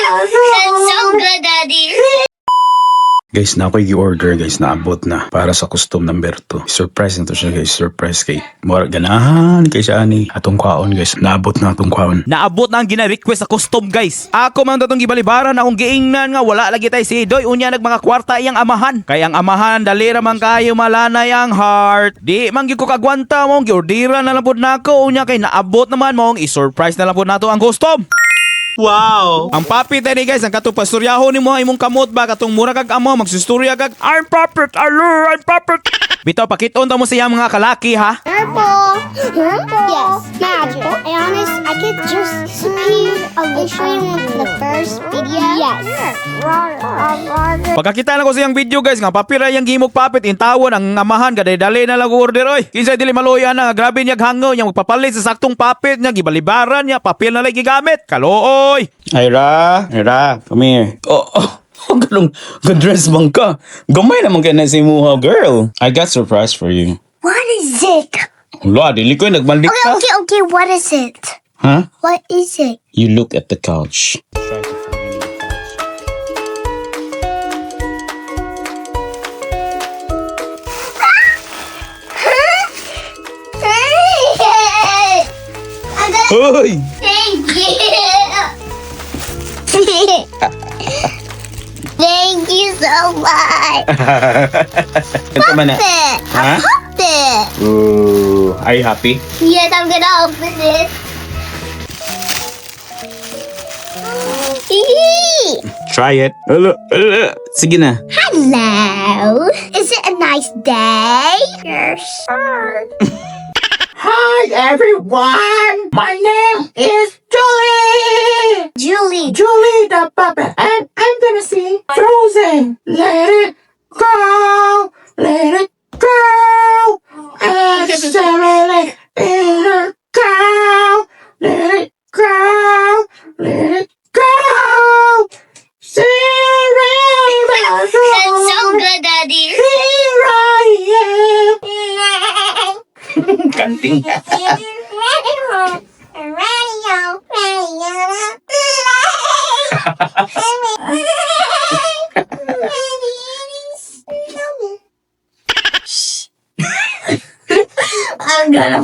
That's so good, Daddy. Guys, na ako i-order guys, naabot na para sa custom number 2. Surprise na to siya guys, surprise kay mura ganahan kay siya ani atong kwaon guys, naabot na atong kwaon. Naabot na ang gina-request sa custom guys. Ako man datong gibalibaran akong giingnan nga wala lagi tay si Doy unya nagmanga kwarta iyang amahan. Kay ang amahan dali ra man kayo malanay ang heart. Di man gyud ko kagwanta mo giordiran na lang pud nako unya kay naabot naman mong i-surprise na lang pud nato ang custom. Wow! Ang puppet tadi guys, ang katong pastoryaho ni mo imong kamot ba katong mura kag amo magsustorya kag I'm puppet, I'm puppet. Bitaw pakiton ta mo siya mga kalaki ha. Purple. Yes, magical. Honest, I could just see a show you in the first video. Yes. Pagkakita na ko siyang video guys nga papira yang gimog puppet intawon ang amahan gaday dali na lang order oy. Kinsay dili maluya na grabe niya hangaw nya magpapalit sa saktong puppet niya gibalibaran niya papel na lagi gigamit. Kalooy. Ira, come here. Ganong dress bang ka? Gamay naman ka na si Muha, girl. I got surprise for you. What is it? Wala, dili ko nagmalik ka. Okay. What is it? Huh? What is it? You look at the couch. Hoy! Thank you. Thank you so much. Ito man na. Puppet. Huh? A puppet. Ooh, are you happy? Yes, I'm gonna open it. Try it. Sige na. Hello. Is it a nice day? Yes. Hi everyone! My name is Julie! Julie the puppet, and I'm gonna sing Frozen. Let it go, let it go. And let it go, let it go, let it go. That's so good, Daddy. Here I am. Kanting. I'm gonna